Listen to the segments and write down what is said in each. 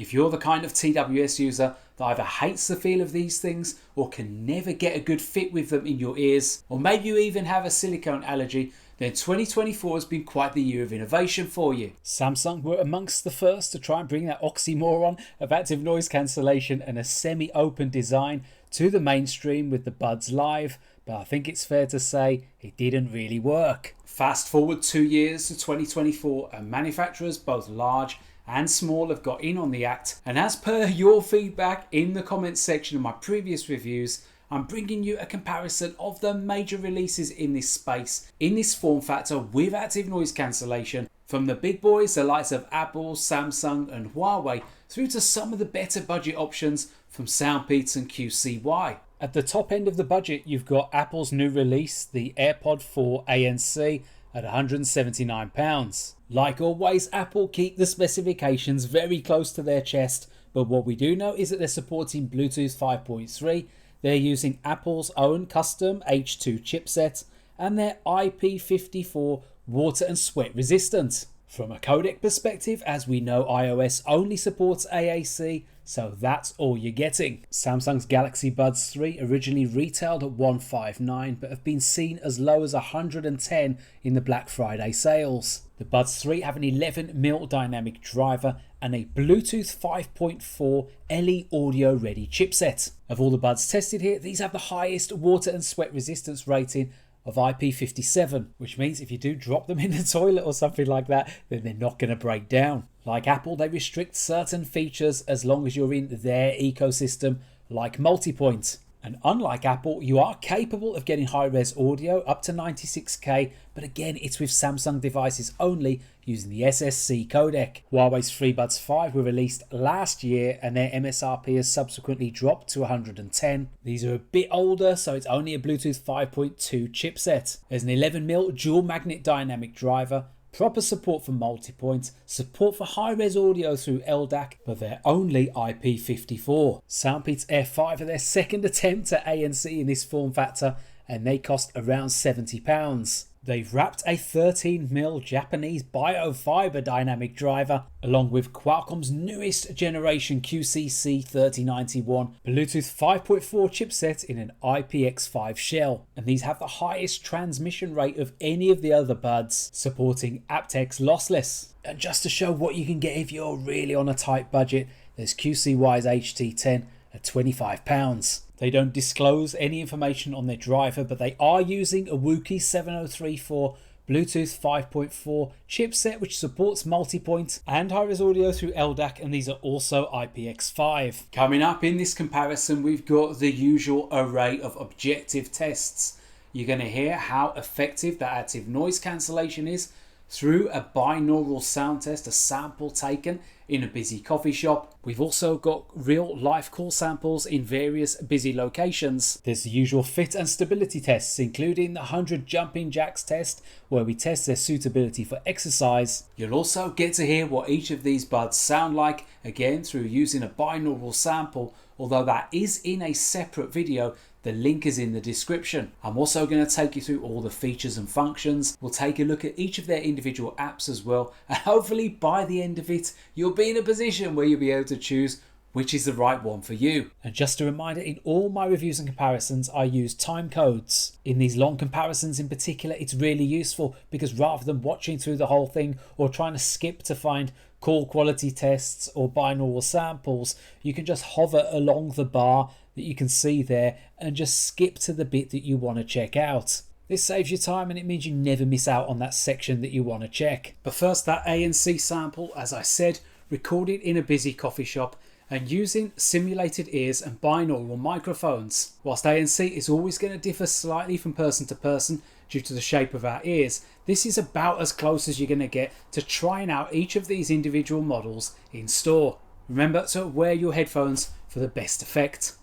If you're the kind of TWS user that either hates the feel of these things or can never get a good fit with them in your ears, or maybe you even have a silicone allergy, then 2024 has been quite the year of innovation for you. Samsung were amongst the first to try and bring that oxymoron of active noise cancellation and a semi-open design to the mainstream with the Buds Live, but I think it's fair to say it didn't really work. Fast forward 2 years to 2024 and manufacturers both large and small have got in on the act, and as per your feedback in the comments section of my previous reviews, I'm bringing you a comparison of the major releases in this space, in this form factor with active noise cancellation, from the big boys, the likes of Apple, Samsung and Huawei, through to some of the better budget options from SoundPEATS and QCY. At the top end of the budget, you've got Apple's new release, the AirPod 4 ANC, at £179. Like always, Apple keep the specifications very close to their chest, but what we do know is that they're supporting Bluetooth 5.3, they're using Apple's own custom H2 chipset, and they're IP54 water and sweat resistant. From a codec perspective, as we know, iOS only supports AAC, so that's all you're getting. Samsung's Galaxy Buds 3 originally retailed at $159 but have been seen as low as $110 in the Black Friday sales. The Buds 3 have an 11mm dynamic driver and a Bluetooth 5.4 LE audio ready chipset. Of all the Buds tested here, these have the highest water and sweat resistance rating of IP57, which means if you do drop them in the toilet or something like that, then they're not going to break down. Like Apple, they restrict certain features as long as you're in their ecosystem, like Multipoint. And unlike Apple, you are capable of getting high-res audio up to 96K, but again, it's with Samsung devices only using the SSC codec. Huawei's FreeBuds 5 were released last year and their MSRP has subsequently dropped to $110. These are a bit older, so it's only a Bluetooth 5.2 chipset. There's an 11mm dual magnet dynamic driver, proper support for Multipoint, support for high-res audio through LDAC, but they're only IP54. SoundPEATS Air 5 are their second attempt at ANC in this form factor, and they cost around £70. They've wrapped a 13mm Japanese biofiber dynamic driver, along with Qualcomm's newest generation QCC 3091 Bluetooth 5.4 chipset in an IPX5 shell, and these have the highest transmission rate of any of the other buds, supporting aptX lossless. And just to show what you can get if you're really on a tight budget, there's QCY's HT10 at £25. They don't disclose any information on their driver, but they are using a Wookiee 7034 Bluetooth 5.4 chipset, which supports Multipoint and high-res audio through LDAC, and these are also IPX5. Coming up in this comparison, we've got the usual array of objective tests. You're going to hear how effective that active noise cancellation is through a binaural sound test, a sample taken in a busy coffee shop. We've also got real life call samples in various busy locations. There's the usual fit and stability tests, including the 100 jumping jacks test, where we test their suitability for exercise. You'll also get to hear what each of these buds sound like, again through using a binaural sample, although that is in a separate video. The link is in the description. I'm also going to take you through all the features and functions. We'll take a look at each of their individual apps as well, and hopefully by the end of it you'll be in a position where you'll be able to choose which is the right one for you. And just a reminder, in all my reviews and comparisons I use timecodes. In these long comparisons in particular, it's really useful because rather than watching through the whole thing or trying to skip to find call quality tests or binaural samples, you can just hover along the bar that you can see there and just skip to the bit that you want to check out. This saves you time and it means you never miss out on that section that you want to check. But first, that ANC sample, as I said, recorded in a busy coffee shop and using simulated ears and binaural microphones. Whilst ANC is always going to differ slightly from person to person due to the shape of our ears, this is about as close as you're going to get to trying out each of these individual models in store. Remember to wear your headphones for the best effect.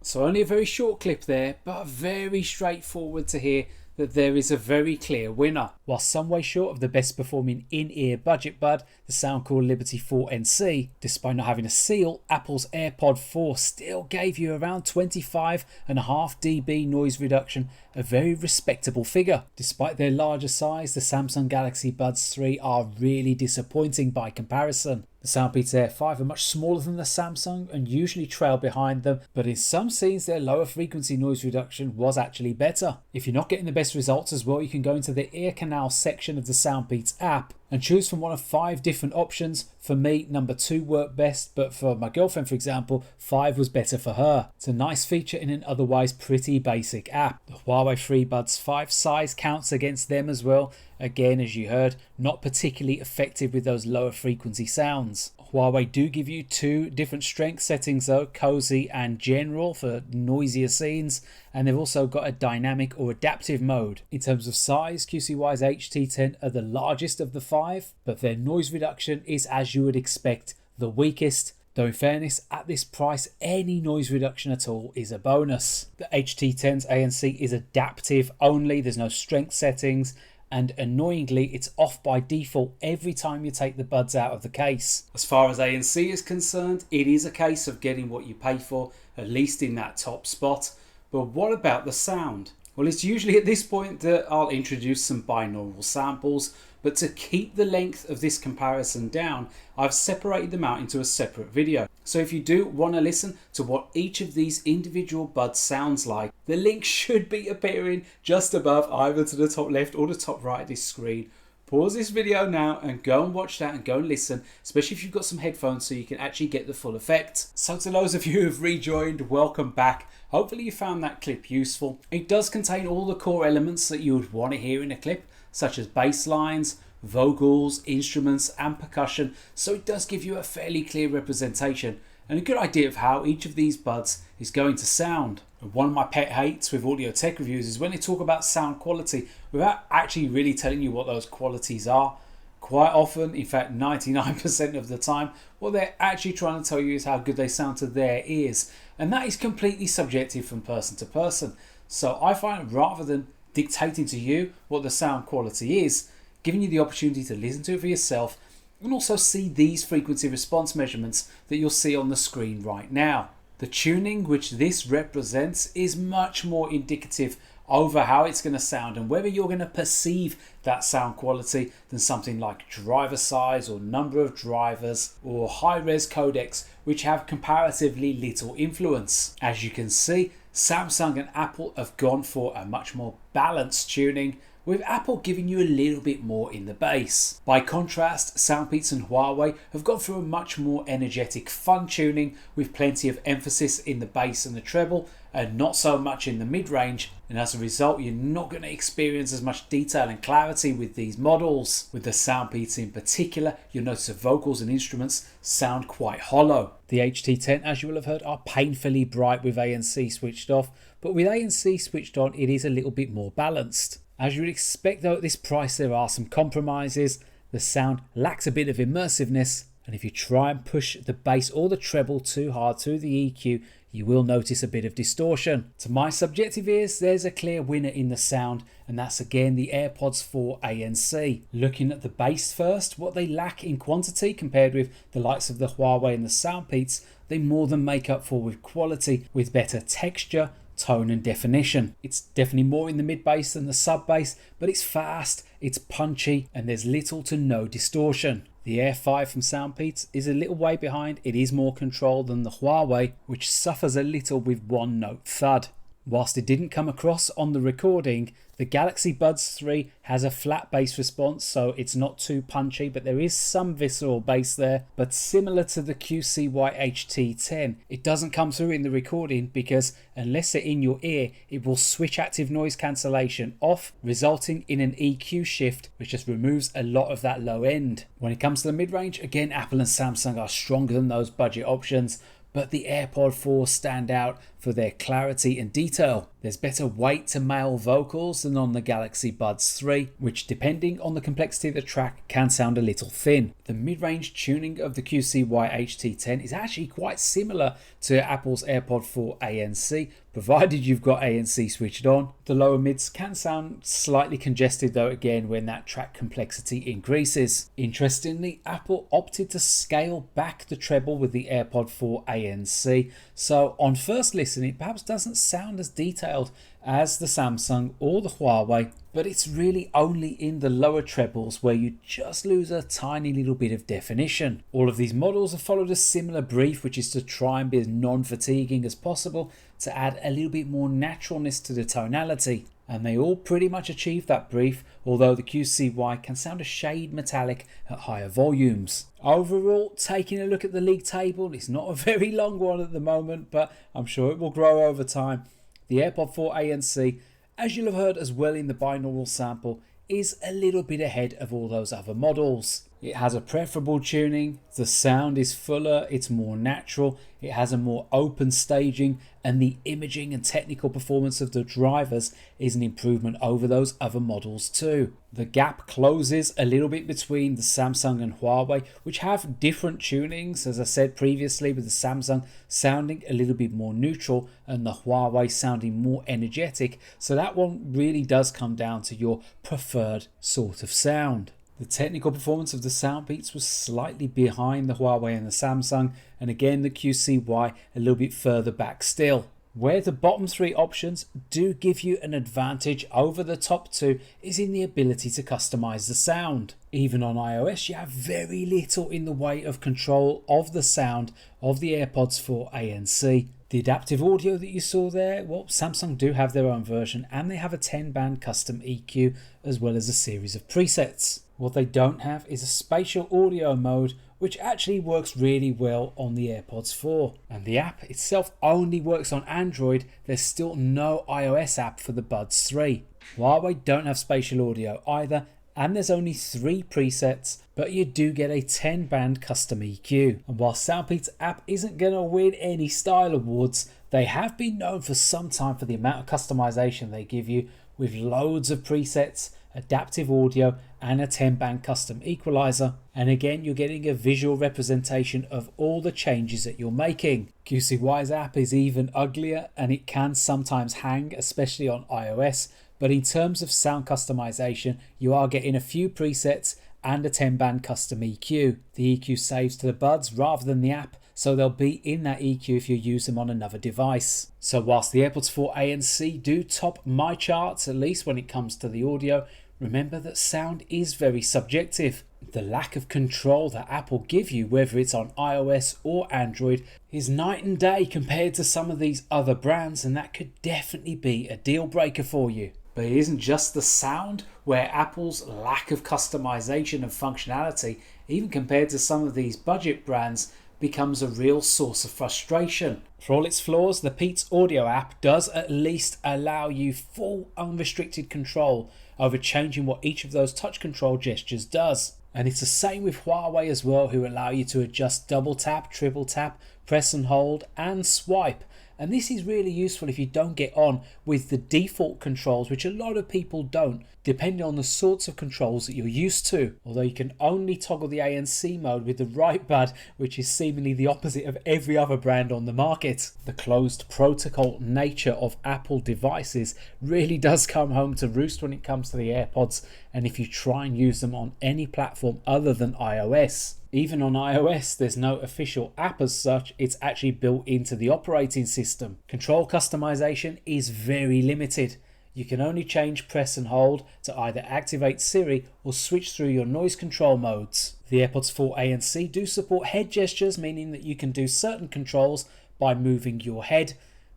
So only a very short clip there, but very straightforward to hear that there is a very clear winner. While some way short of the best performing in-ear budget bud, the sound called Liberty 4 NC, despite not having a seal, Apple's AirPod 4 still gave you around 25.5 dB noise reduction, a very respectable figure. Despite their larger size, the Samsung Galaxy Buds 3 are really disappointing by comparison. The SoundPEATS Air 5 are much smaller than the Samsung and usually trail behind them, but in some scenes their lower frequency noise reduction was actually better. If you're not getting the best results as well, you can go into the ear canal section of the SoundPEATS app and choose from one of 5 different options. For me, number 2 worked best, but for my girlfriend, for example, 5 was better for her. It's a nice feature in an otherwise pretty basic app. The Huawei FreeBuds 5 size counts against them as well. Again, as you heard, not particularly effective with those lower frequency sounds. Huawei do give you 2 different strength settings though, cozy and general for noisier scenes, and they've also got a dynamic or adaptive mode. In terms of size, QCY's HT10 are the largest of the 5, but their noise reduction is, as you would expect, the weakest. Though in fairness, at this price, any noise reduction at all is a bonus. The HT10's ANC is adaptive only, there's no strength settings, and annoyingly it's off by default every time you take the buds out of the case. As far as ANC is concerned, it is a case of getting what you pay for, at least in that top spot. But what about the sound? Well, it's usually at this point that I'll introduce some binaural samples, but to keep the length of this comparison down, I've separated them out into a separate video. So if you do want to listen to what each of these individual buds sounds like, the link should be appearing just above, either to the top left or the top right of this screen. Pause this video now and go and watch that and go and listen, especially if you've got some headphones so you can actually get the full effect. So to those of you who have rejoined, welcome back. Hopefully you found that clip useful. It does contain all the core elements that you would want to hear in a clip, such as bass lines, vocals, instruments and percussion, so it does give you a fairly clear representation and a good idea of how each of these buds is going to sound. One of my pet hates with audio tech reviews is when they talk about sound quality without actually really telling you what those qualities are. Quite often, in fact 99% of the time, what they're actually trying to tell you is how good they sound to their ears, and that is completely subjective from person to person. So I find rather than dictating to you what the sound quality is, giving you the opportunity to listen to it for yourself and also see these frequency response measurements that you'll see on the screen right now. The tuning which this represents is much more indicative over how it's going to sound and whether you're going to perceive that sound quality than something like driver size or number of drivers or high-res codecs, which have comparatively little influence. As you can see, Samsung and Apple have gone for a much more balanced tuning, with Apple giving you a little bit more in the bass. By contrast, SoundPEATS and Huawei have gone through a much more energetic fun tuning with plenty of emphasis in the bass and the treble and not so much in the mid-range, and as a result you're not going to experience as much detail and clarity with these models. With the SoundPEATS in particular, you'll notice the vocals and instruments sound quite hollow. The HT10, as you will have heard, are painfully bright with ANC switched off, but with ANC switched on it is a little bit more balanced. As you would expect though, at this price there are some compromises. The sound lacks a bit of immersiveness, and if you try and push the bass or the treble too hard through the EQ, you will notice a bit of distortion. To my subjective ears, there's a clear winner in the sound, and that's again the AirPods 4 ANC. Looking at the bass first, what they lack in quantity compared with the likes of the Huawei and the SoundPEATS, they more than make up for with quality, with better texture, tone and definition. It's definitely more in the mid bass than the sub bass, but it's fast, it's punchy, and there's little to no distortion. The Air 5 from SoundPEATS is a little way behind. It is more controlled than the Huawei, which suffers a little with one note thud. Whilst it didn't come across on the recording, the Galaxy Buds 3 has a flat bass response, so it's not too punchy, but there is some visceral bass there. But similar to the QCY HT10, it doesn't come through in the recording because unless they're in your ear, it will switch active noise cancellation off, resulting in an EQ shift, which just removes a lot of that low end. When it comes to the mid-range, again, Apple and Samsung are stronger than those budget options, but the AirPod 4 stand out for their clarity and detail. There's better weight to male vocals than on the Galaxy Buds 3, which depending on the complexity of the track can sound a little thin. The mid-range tuning of the QCY HT10 is actually quite similar to Apple's AirPod 4 ANC, provided you've got ANC switched on. The lower mids can sound slightly congested though, again when that track complexity increases. Interestingly, Apple opted to scale back the treble with the AirPod 4 ANC, so on first listen it perhaps doesn't sound as detailed as the Samsung or the Huawei, but it's really only in the lower trebles where you just lose a tiny little bit of definition. All of these models have followed a similar brief, which is to try and be as non-fatiguing as possible to add a little bit more naturalness to the tonality. And they all pretty much achieve that brief, although the QCY can sound a shade metallic at higher volumes. Overall, taking a look at the league table, it's not a very long one at the moment, but I'm sure it will grow over time. The AirPod 4 ANC, as you'll have heard as well in the binaural sample, is a little bit ahead of all those other models. It has a preferable tuning, the sound is fuller, it's more natural, it has a more open staging, and the imaging and technical performance of the drivers is an improvement over those other models too. The gap closes a little bit between the Samsung and Huawei, which have different tunings, as I said previously, with the Samsung sounding a little bit more neutral and the Huawei sounding more energetic, so that one really does come down to your preferred sort of sound. The technical performance of the SoundPEATS was slightly behind the Huawei and the Samsung, and again the QCY a little bit further back still. Where the bottom three options do give you an advantage over the top two is in the ability to customize the sound. Even on iOS you have very little in the way of control of the sound of the AirPods 4 ANC. The adaptive audio that you saw there, well, Samsung do have their own version and they have a 10-band custom EQ as well as a series of presets. What they don't have is a spatial audio mode, which actually works really well on the AirPods 4. And the app itself only works on Android, there's still no iOS app for the Buds 3. Huawei don't have spatial audio either, and there's only 3 presets, but you do get a 10-band custom EQ. And while SoundPEATS app isn't going to win any style awards, they have been known for some time for the amount of customization they give you, with loads of presets, adaptive audio and a 10-band custom equalizer. And again, you're getting a visual representation of all the changes that you're making. QCY's app is even uglier and it can sometimes hang, especially on iOS, but in terms of sound customization, you are getting a few presets and a 10-band custom EQ. The EQ saves to the buds rather than the app, so they'll be in that EQ if you use them on another device. So whilst the AirPods 4 ANC do top my charts, at least when it comes to the audio, remember that sound is very subjective. The lack of control that Apple give you, whether it's on iOS or Android, is night and day compared to some of these other brands, and that could definitely be a deal breaker for you. But it isn't just the sound, where Apple's lack of customization and functionality, even compared to some of these budget brands, becomes a real source of frustration. For all its flaws, the Peats Audio app does at least allow you full unrestricted control over changing what each of those touch control gestures does. And it's the same with Huawei as well, who allow you to adjust double tap, triple tap, press and hold and swipe. And this is really useful if you don't get on with the default controls, which a lot of people don't, depending on the sorts of controls that you're used to. Although you can only toggle the ANC mode with the right bud, which is seemingly the opposite of every other brand on the market. The closed protocol nature of Apple devices really does come home to roost when it comes to the AirPods, and if you try and use them on any platform other than iOS. Even on iOS, there's no official app as such, it's actually built into the operating system. Control customization is very limited. You can only change press and hold to either activate Siri or switch through your noise control modes. The AirPods 4 ANC do support head gestures, meaning that you can do certain controls by moving your head.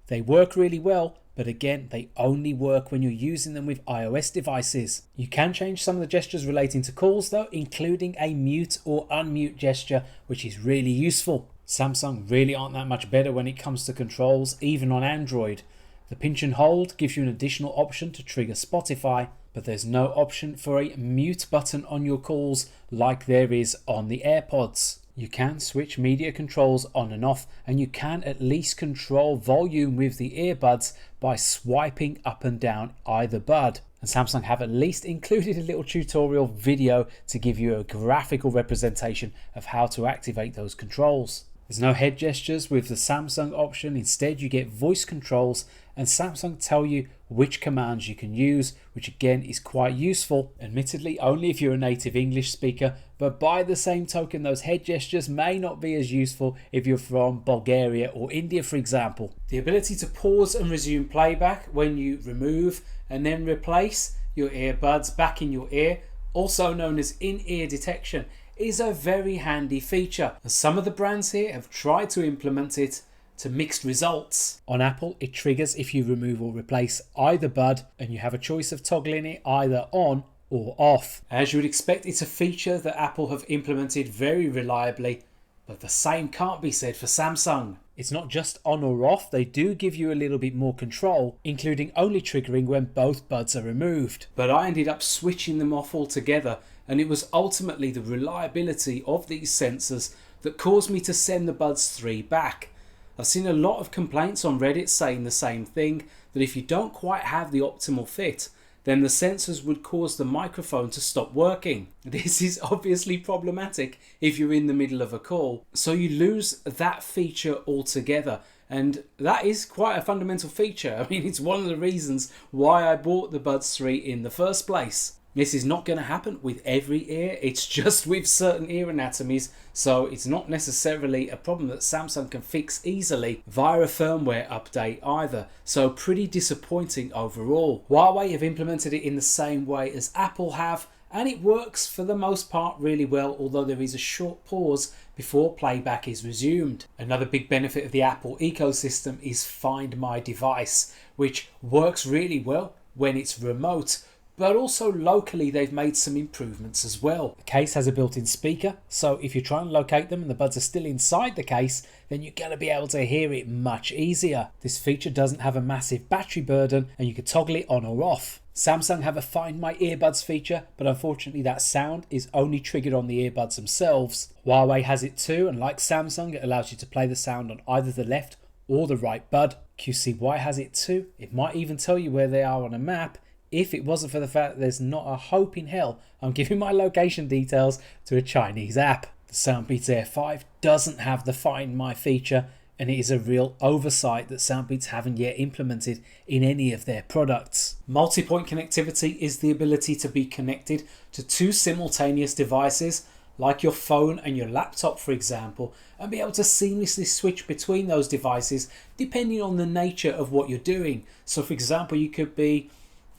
They work really well, but again, they only work when you're using them with iOS devices. You can change some of the gestures relating to calls though, including a mute or unmute gesture, which is really useful. Samsung really aren't that much better when it comes to controls, even on Android. The pinch and hold gives you an additional option to trigger Spotify, but there's no option for a mute button on your calls like there is on the AirPods. You can switch media controls on and off, and you can at least control volume with the earbuds by swiping up and down either bud. And Samsung have at least included a little tutorial video to give you a graphical representation of how to activate those controls. There's no head gestures with the Samsung option. Instead, you get voice controls, and Samsung tell you which commands you can use, which again is quite useful. Admittedly, only if you're a native English speaker, but by the same token, those head gestures may not be as useful if you're from Bulgaria or India, for example. The ability to pause and resume playback when you remove and then replace your earbuds back in your ear, also known as in-ear detection, is a very handy feature. And some of the brands here have tried to implement it to mixed results. On Apple, it triggers if you remove or replace either bud, and you have a choice of toggling it either on or off. As you would expect, it's a feature that Apple have implemented very reliably, but the same can't be said for Samsung. It's not just on or off, they do give you a little bit more control, including only triggering when both buds are removed. But I ended up switching them off altogether, and it was ultimately the reliability of these sensors that caused me to send the Buds 3 back. I've seen a lot of complaints on Reddit saying the same thing, that if you don't quite have the optimal fit, then the sensors would cause the microphone to stop working. This is obviously problematic if you're in the middle of a call, so you lose that feature altogether. And that is quite a fundamental feature. I mean, it's one of the reasons why I bought the Buds 3 in the first place. This is not going to happen with every ear, it's just with certain ear anatomies, so it's not necessarily a problem that Samsung can fix easily via a firmware update either, so pretty disappointing overall. Huawei have implemented it in the same way as Apple have, and it works for the most part really well, although there is a short pause before playback is resumed. Another big benefit of the Apple ecosystem is Find My Device, which works really well when it's remote, but also locally they've made some improvements as well. The case has a built-in speaker, so if you try and locate them and the buds are still inside the case, then you're going to be able to hear it much easier. This feature doesn't have a massive battery burden, and you can toggle it on or off. Samsung have a Find My Earbuds feature, but unfortunately that sound is only triggered on the earbuds themselves. Huawei has it too, and like Samsung, it allows you to play the sound on either the left or the right bud. QCY has it too. It might even tell you where they are on a map. If it wasn't for the fact that there's not a hope in hell I'm giving my location details to a Chinese app. The SoundPEATS Air 5 doesn't have the Find My feature, and it is a real oversight that SoundPEATS haven't yet implemented in any of their products. Multipoint connectivity is the ability to be connected to two simultaneous devices, like your phone and your laptop for example, and be able to seamlessly switch between those devices depending on the nature of what you're doing. So for example, you could be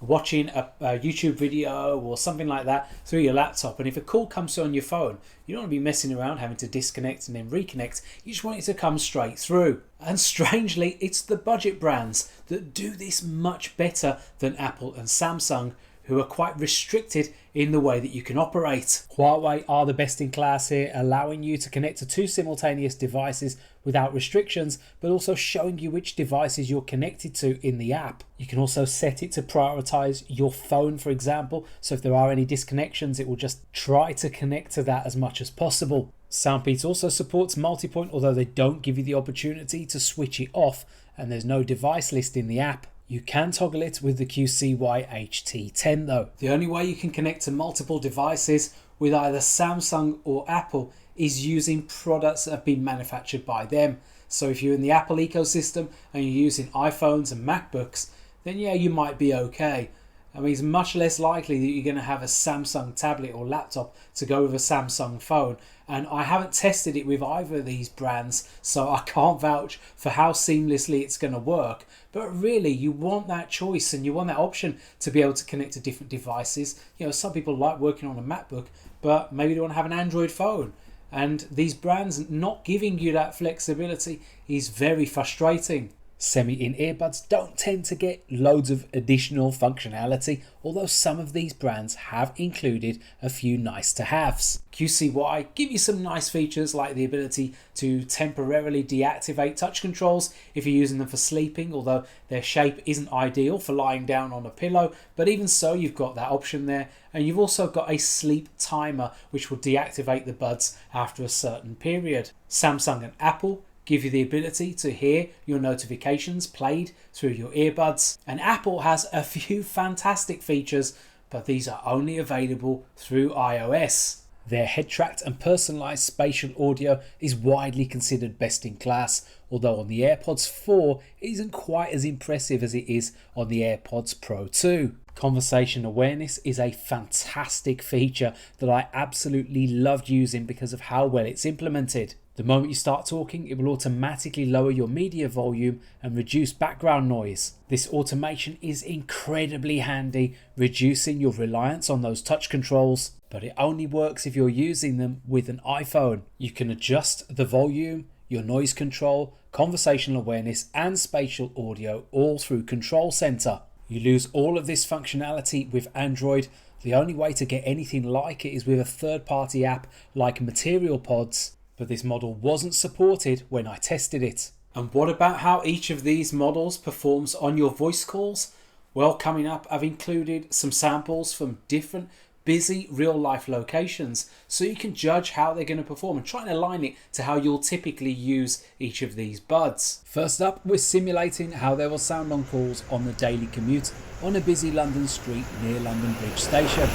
watching a YouTube video or something like that through your laptop, and if a call comes on your phone, you don't want to be messing around having to disconnect and then reconnect. You just want it to come straight through. And strangely, it's the budget brands that do this much better than Apple and Samsung, who are quite restricted in the way that you can operate. Huawei are the best in class here, allowing you to connect to two simultaneous devices without restrictions, but also showing you which devices you're connected to in the app. You can also set it to prioritize your phone, for example, so if there are any disconnections, it will just try to connect to that as much as possible. SoundPEATS also supports Multipoint, although they don't give you the opportunity to switch it off, and there's no device list in the app. You can toggle it with the QCY HT10 though. The only way you can connect to multiple devices with either Samsung or Apple is using products that have been manufactured by them. So if you're in the Apple ecosystem and you're using iPhones and MacBooks, then yeah, you might be okay. I mean, it's much less likely that you're going to have a Samsung tablet or laptop to go with a Samsung phone. And I haven't tested it with either of these brands, so I can't vouch for how seamlessly it's going to work. But really, you want that choice and you want that option to be able to connect to different devices. You know, some people like working on a MacBook, but maybe they want to have an Android phone. And these brands not giving you that flexibility is very frustrating. Semi-in earbuds don't tend to get loads of additional functionality, although some of these brands have included a few nice to haves. QCY give you some nice features like the ability to temporarily deactivate touch controls if you're using them for sleeping, although their shape isn't ideal for lying down on a pillow, but even so you've got that option there. And you've also got a sleep timer which will deactivate the buds after a certain period. Samsung and Apple give you the ability to hear your notifications played through your earbuds. And Apple has a few fantastic features, but these are only available through iOS. Their head-tracked and personalised spatial audio is widely considered best in class, although on the AirPods 4 it isn't quite as impressive as it is on the AirPods Pro 2. Conversation awareness is a fantastic feature that I absolutely loved using because of how well it's implemented. The moment you start talking, it will automatically lower your media volume and reduce background noise. This automation is incredibly handy, reducing your reliance on those touch controls, but it only works if you're using them with an iPhone. You can adjust the volume, your noise control, conversational awareness and spatial audio all through Control Center. You lose all of this functionality with Android. The only way to get anything like it is with a third-party app like Material Pods, but this model wasn't supported when I tested it. And what about how each of these models performs on your voice calls? Well, coming up I've included some samples from different busy real-life locations so you can judge how they're going to perform and try and align it to how you'll typically use each of these buds. First up, we're simulating how they will sound on calls on the daily commute on a busy London street near London Bridge Station.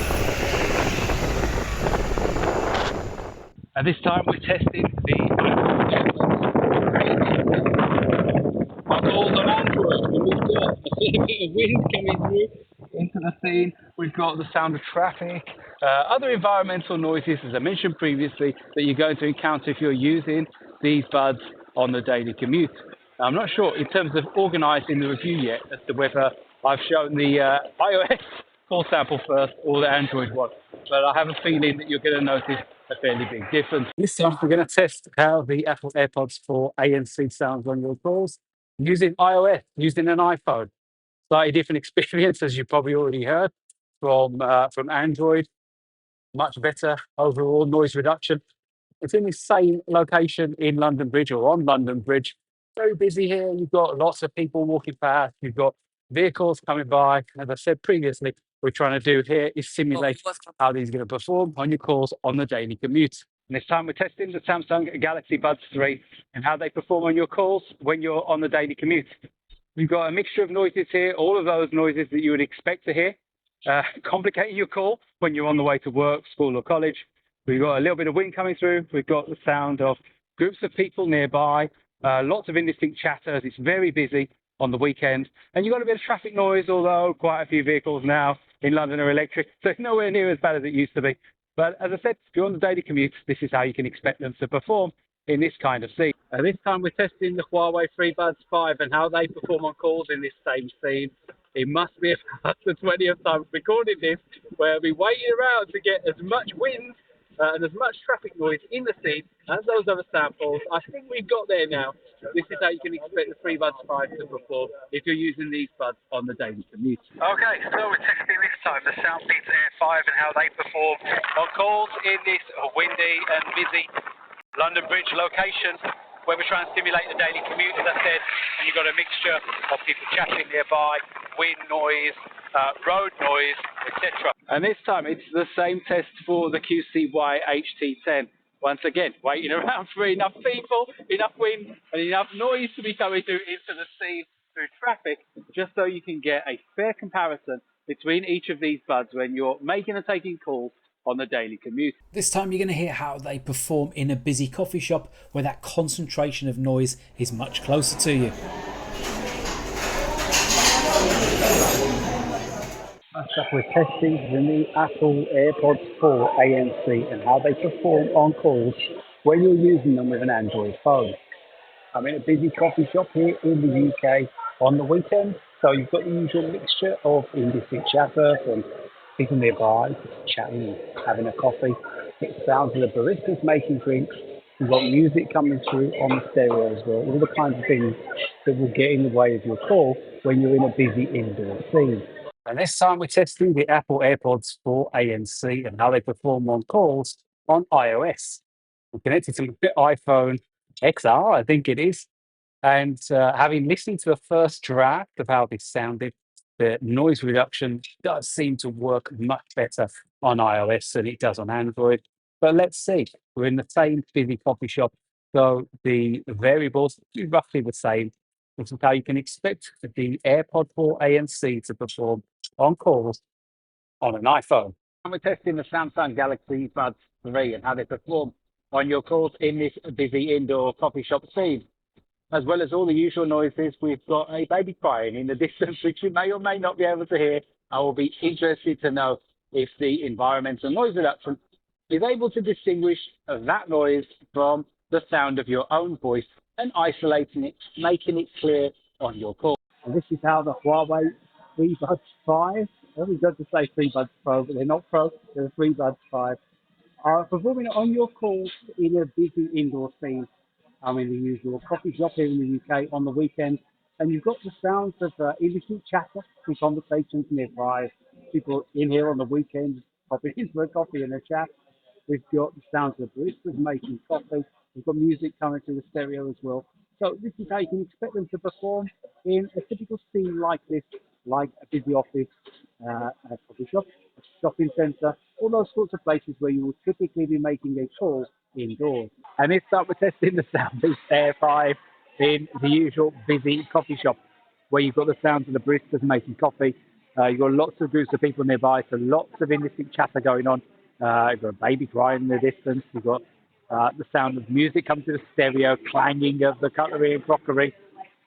At this time we're testing the calls on Android, and we've got a little bit of wind coming through into the scene. We've got the sound of traffic, other environmental noises, as I mentioned previously, that you're going to encounter if you're using these buds on the daily commute. Now, I'm not sure in terms of organising the review yet as to whether I've shown the iOS call sample first or the Android one, but I have a feeling that you're going to notice a fairly big difference. This time we're going to test how the Apple AirPods 4 ANC sounds on your calls using iOS, using an iPhone. Slightly different experience, as you probably already heard from Android. Much better overall noise reduction. It's in the same location in London Bridge or on London Bridge. Very busy here. You've got lots of people walking past. You've got vehicles coming by. As I said previously, we're trying to do here is simulate how these are going to perform on your calls on the daily commute. And this time we're testing the Samsung Galaxy Buds 3 and how they perform on your calls when you're on the daily commute. We've got a mixture of noises here, all of those noises that you would expect to hear, complicating your call when you're on the way to work, school or college. We've got a little bit of wind coming through. We've got the sound of groups of people nearby, lots of indistinct chatter. It's very busy on the weekend. And you've got a bit of traffic noise, although quite a few vehicles now in London are electric, so it's nowhere near as bad as it used to be. But as I said, if you're on the daily commute, this is how you can expect them to perform in this kind of scene. This time we're testing the Huawei FreeBuds 5 and how they perform on calls in this same scene. It must be about the 20th time recording this, where we're waiting around to get as much wind and as much traffic noise in the scene as those other samples. I think we've got there now. This is how you can expect the FreeBuds 5 to perform if you're using these buds on the daily commute. Okay, so we're testing this time the SoundPEATS Air 5 and how they perform on calls in this windy and busy London Bridge location, where we're trying to stimulate the daily commute, as I said, and you've got a mixture of people chatting nearby, wind noise, road noise, etc. And this time it's the same test for the QCY HT10. Once again, waiting around for enough people, enough wind, and enough noise to be coming through into the scene through traffic, just so you can get a fair comparison between each of these buds when you're making and taking calls on the daily commute. This time you're going to hear how they perform in a busy coffee shop where that concentration of noise is much closer to you. First up, we're testing the new Apple AirPods 4 ANC and how they perform on calls when you're using them with an Android phone. I'm in a busy coffee shop here in the UK on the weekend, so you've got the usual mixture of indistinct chatter from people nearby, chatting and having a coffee. It sounds of the baristas making drinks, You've got music coming through on the stereo as well, all the kinds of things that will get in the way of your call when you're in a busy indoor scene. And this time we're testing the Apple AirPods for ANC and how they perform on calls on iOS. We're connected to my iPhone XR, I think it is. And having listened to a first draft of how this sounded, the noise reduction does seem to work much better on iOS than it does on Android. But let's see. We're in the same busy coffee shop, so the variables are roughly the same. This is how you can expect the AirPod 4 ANC to perform on calls on an iPhone. And we're testing the Samsung Galaxy Buds 3 and how they perform on your calls in this busy indoor coffee shop scene. As well as all the usual noises, we've got a baby crying in the distance, which you may or may not be able to hear. I will be interested to know if the environmental noise reduction is able to distinguish that noise from the sound of your own voice and isolating it, making it clear on your call. And this is how the Huawei FreeBuds 5, we got to say FreeBuds Pro, but they're not Pro, they're the FreeBuds 5, are performing on your calls in a busy indoor scene. I'm in the usual coffee shop here in the UK on the weekend, and you've got the sounds of industry chatter and conversations nearby. People in here on the weekend popping in for a coffee and a chat. We've got the sounds of baristas making coffee. We've got music coming through the stereo as well. So this is how you can expect them to perform in a typical scene like this, like a busy office, a coffee shop, a shopping centre, all those sorts of places where you will typically be making a call indoors. And this time we're testing the SoundPEATS Air 5 in the usual busy coffee shop, where you've got the sounds of the baristas making coffee. You've got lots of groups of people nearby, so lots of indistinct chatter going on. You've got a baby crying in the distance. You've got the sound of music coming to the stereo, clanging of the cutlery and crockery.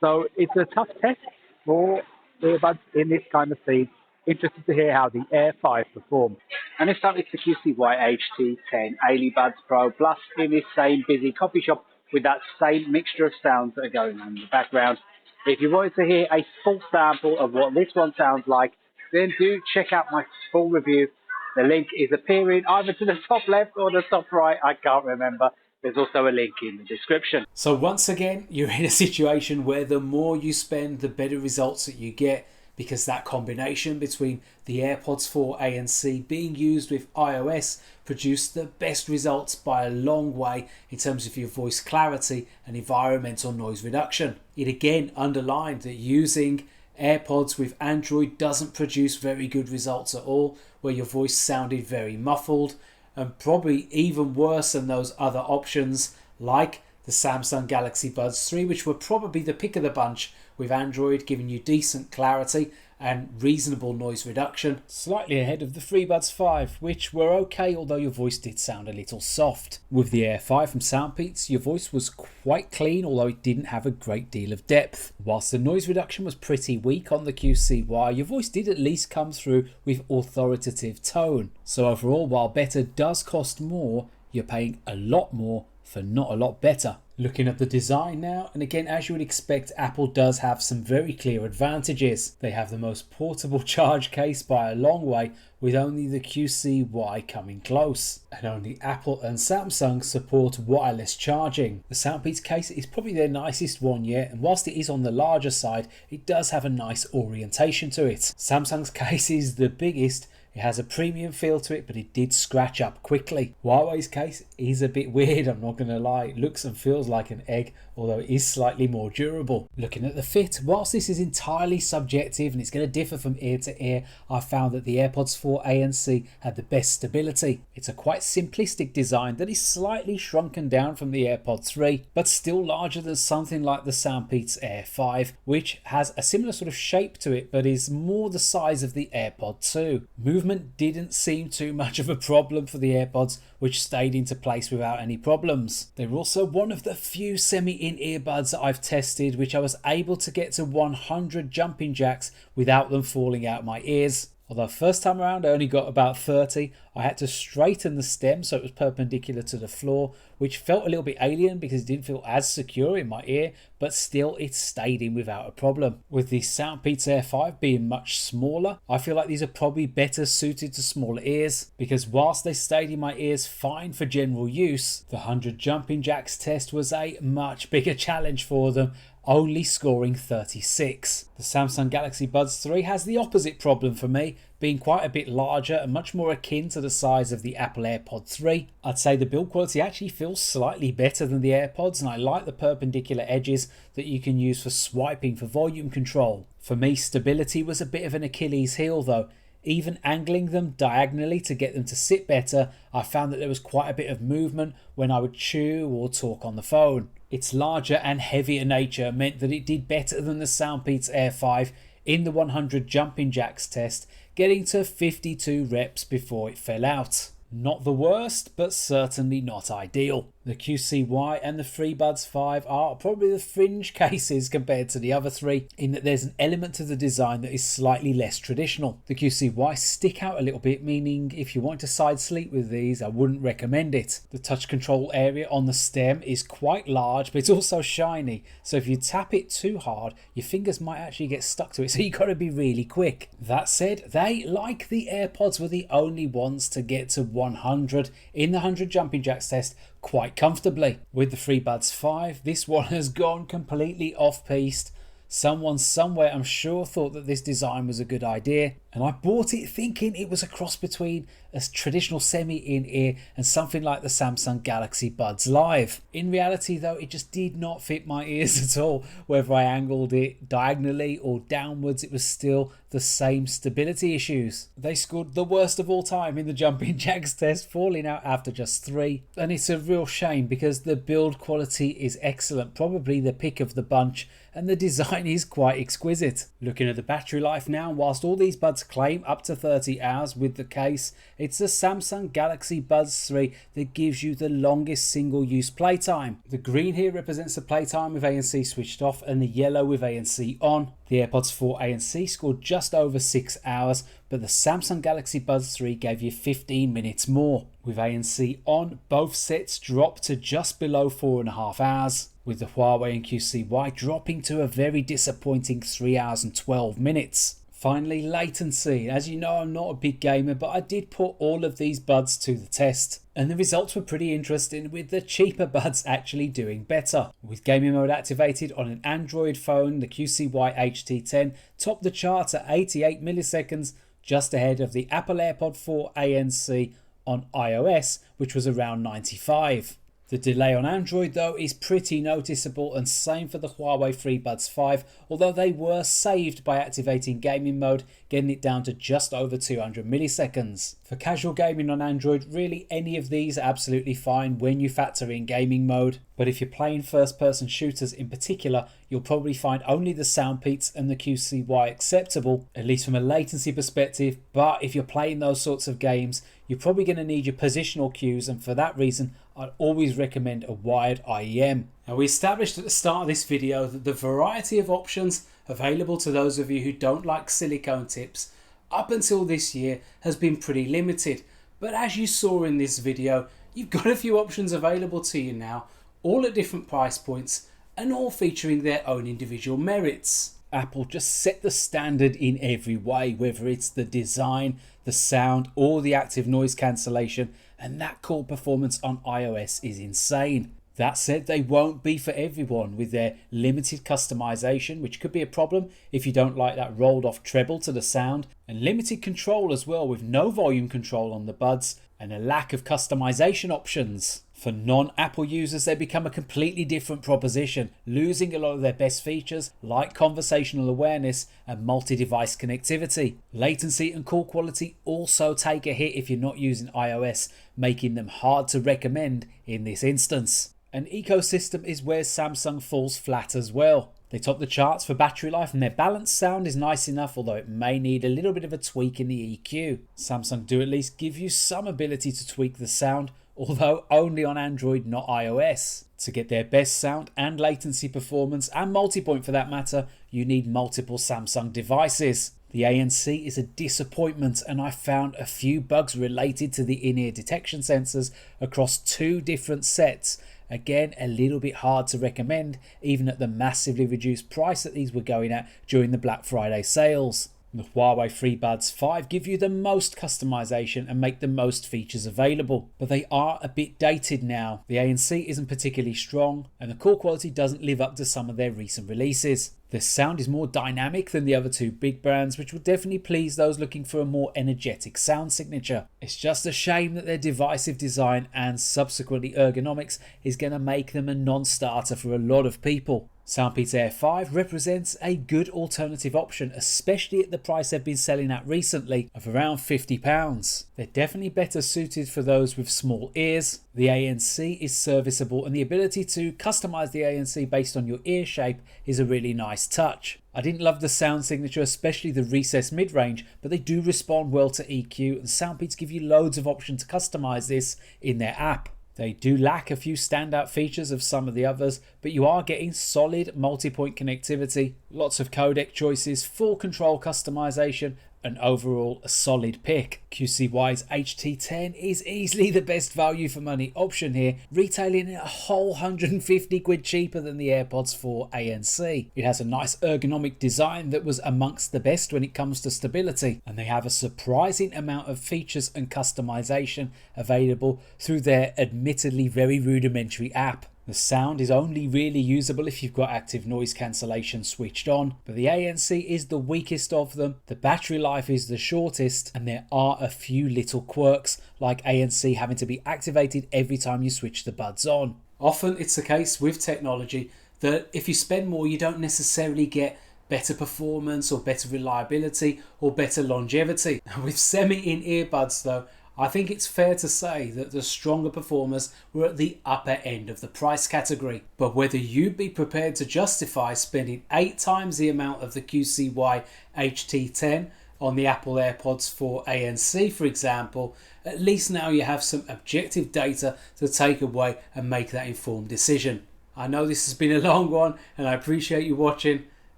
So it's a tough test for earbuds in this kind of scene. Interested to hear how the Air 5 perform. And this time it's the QCY HT10 Buds Pro Plus in this same busy coffee shop with that same mixture of sounds that are going on in the background. If you wanted to hear a full sample of what this one sounds like, then do check out my full review. The link is appearing either to the top left or the top right, I can't remember. There's also a link in the description. So once again, you're in a situation where the more you spend, the better results that you get, because that combination between the AirPods 4 ANC being used with iOS produced the best results by a long way in terms of your voice clarity and environmental noise reduction. It again underlined that using AirPods with Android doesn't produce very good results at all, where your voice sounded very muffled, and probably even worse than those other options like the Samsung Galaxy Buds 3, which were probably the pick of the bunch, with Android giving you decent clarity and reasonable noise reduction, slightly ahead of the FreeBuds 5, which were okay, although your voice did sound a little soft. With the Air 5 from SoundPEATS, your voice was quite clean, although it didn't have a great deal of depth. Whilst the noise reduction was pretty weak on the QCY, your voice did at least come through with authoritative tone. So overall, while better does cost more, you're paying a lot more for not a lot better. Looking at the design now, and again, as you would expect, Apple does have some very clear advantages. They have the most portable charge case by a long way, with only the QCY coming close. And only Apple and Samsung support wireless charging. The SoundPEATS case is probably their nicest one yet, and whilst it is on the larger side, it does have a nice orientation to it. Samsung's case is the biggest. It has a premium feel to it, but it did scratch up quickly. Huawei's case is a bit weird, I'm not going to lie. It looks and feels like an egg, although it is slightly more durable. Looking at the fit, whilst this is entirely subjective and it's going to differ from ear to ear, I found that the AirPods 4 ANC had the best stability. It's a quite simplistic design that is slightly shrunken down from the AirPods 3, but still larger than something like the SoundPEATS Air 5, which has a similar sort of shape to it, but is more the size of the AirPod 2. Movement didn't seem too much of a problem for the AirPods, which stayed into place without any problems. They were also one of the few semi-in earbuds that I've tested which I was able to get to 100 jumping jacks without them falling out my ears. Although first time around I only got about 30, I had to straighten the stem so it was perpendicular to the floor, which felt a little bit alien because it didn't feel as secure in my ear, but still it stayed in without a problem. With the SoundPEATS Air 5 being much smaller, I feel like these are probably better suited to smaller ears, because whilst they stayed in my ears fine for general use, the 100 jumping jacks test was a much bigger challenge for them, only scoring 36. The Samsung Galaxy Buds 3 has the opposite problem for me, being quite a bit larger and much more akin to the size of the Apple AirPod 3. I'd say the build quality actually feels slightly better than the AirPods, and I like the perpendicular edges that you can use for swiping for volume control. For me, stability was a bit of an Achilles heel though. Even angling them diagonally to get them to sit better, I found that there was quite a bit of movement when I would chew or talk on the phone. Its larger and heavier nature meant that it did better than the SoundPEATS Air 5 in the 100 jumping jacks test, getting to 52 reps before it fell out. Not the worst, but certainly not ideal. The QCY and the FreeBuds 5 are probably the fringe cases compared to the other three, in that there's an element to the design that is slightly less traditional. The QCY stick out a little bit, meaning if you want to side sleep with these, I wouldn't recommend it. The touch control area on the stem is quite large, but it's also shiny, so if you tap it too hard, your fingers might actually get stuck to it, so you've got to be really quick. That said, they, like the AirPods, were the only ones to get to 100 in the 100 jumping jacks test quite comfortably. With the FreeBuds 5, this one has gone completely off-piste. Someone somewhere, I'm sure, thought that this design was a good idea, and I bought it thinking it was a cross between a traditional semi-in-ear and something like the Samsung Galaxy Buds Live. In reality though, it just did not fit my ears at all. Whether I angled it diagonally or downwards, it was still the same stability issues. They scored the worst of all time in the jumping jacks test, falling out after just 3. And it's a real shame because the build quality is excellent, probably the pick of the bunch, and the design is quite exquisite. Looking at the battery life now, whilst all these buds claim up to 30 hours with the case, it's the Samsung Galaxy Buds 3 that gives you the longest single-use playtime. The green here represents the playtime with ANC switched off and the yellow with ANC on. The AirPods 4 ANC scored just over 6 hours, but the Samsung Galaxy Buds 3 gave you 15 minutes more. With ANC on, both sets dropped to just below 4.5 hours, with the Huawei and QCY dropping to a very disappointing 3 hours and 12 minutes. Finally, latency. As you know, I'm not a big gamer, but I did put all of these buds to the test, and the results were pretty interesting, with the cheaper buds actually doing better. With gaming mode activated on an Android phone, the QCY HT10 topped the charts at 88 milliseconds, just ahead of the Apple AirPod 4 ANC on iOS, which was around 95. The delay on Android though is pretty noticeable, and same for the Huawei FreeBuds 5, although they were saved by activating gaming mode, getting it down to just over 200 milliseconds. For casual gaming on Android, really any of these are absolutely fine when you factor in gaming mode, but if you're playing first person shooters in particular, you'll probably find only the SoundPEATS and the QCY acceptable, at least from a latency perspective. But if you're playing those sorts of games, you're probably going to need your positional cues, and for that reason I'd always recommend a wired IEM. Now, we established at the start of this video that the variety of options available to those of you who don't like silicone tips up until this year has been pretty limited, but as you saw in this video, you've got a few options available to you now, all at different price points and all featuring their own individual merits. Apple just set the standard in every way, whether it's the design, the sound or the active noise cancellation, and that core performance on iOS is insane. That said, they won't be for everyone with their limited customization, which could be a problem if you don't like that rolled off treble to the sound, and limited control as well, with no volume control on the buds and a lack of customization options. For non-Apple users, they become a completely different proposition, losing a lot of their best features like conversational awareness and multi-device connectivity. Latency and call quality also take a hit if you're not using iOS, making them hard to recommend in this instance. An ecosystem is where Samsung falls flat as well. They top the charts for battery life and their balanced sound is nice enough, although it may need a little bit of a tweak in the EQ. Samsung do at least give you some ability to tweak the sound, although only on Android, not iOS. To get their best sound and latency performance, and multipoint for that matter, you need multiple Samsung devices. The ANC is a disappointment, and I found a few bugs related to the in-ear detection sensors across 2 different sets. Again, a little bit hard to recommend, even at the massively reduced price that these were going at during the Black Friday sales. The Huawei FreeBuds 5 give you the most customization and make the most features available, but they are a bit dated now. The ANC isn't particularly strong, and the call quality doesn't live up to some of their recent releases. The sound is more dynamic than the other 2 big brands, which will definitely please those looking for a more energetic sound signature. It's just a shame that their divisive design and subsequently ergonomics is going to make them a non-starter for a lot of people. SoundPEATS Air 5 represents a good alternative option, especially at the price they've been selling at recently of around £50. They're definitely better suited for those with small ears. The ANC is serviceable, and the ability to customize the ANC based on your ear shape is a really nice touch. I didn't love the sound signature, especially the recessed mid-range, but they do respond well to EQ, and SoundPEATS give you loads of options to customize this in their app. They do lack a few standout features of some of the others, but you are getting solid multi-point connectivity, lots of codec choices, full control customization, and overall a solid pick. QCY's HT10 is easily the best value for money option here, retailing at a whole 150 quid cheaper than the AirPods 4 ANC. It has a nice ergonomic design that was amongst the best when it comes to stability, and they have a surprising amount of features and customization available through their admittedly very rudimentary app. The sound is only really usable if you've got active noise cancellation switched on, but the ANC is the weakest of them, the battery life is the shortest, and there are a few little quirks like ANC having to be activated every time you switch the buds on. Often it's the case with technology that if you spend more you don't necessarily get better performance or better reliability or better longevity. With semi-in-earbuds though, I think it's fair to say that the stronger performers were at the upper end of the price category. But whether you'd be prepared to justify spending 8 times the amount of the QCY HT10 on the Apple AirPods 4 ANC, for example, at least now you have some objective data to take away and make that informed decision. I know this has been a long one and I appreciate you watching.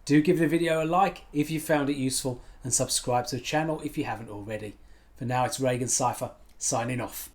Do give the video a like if you found it useful and subscribe to the channel if you haven't already. For now, it's Regancipher signing off.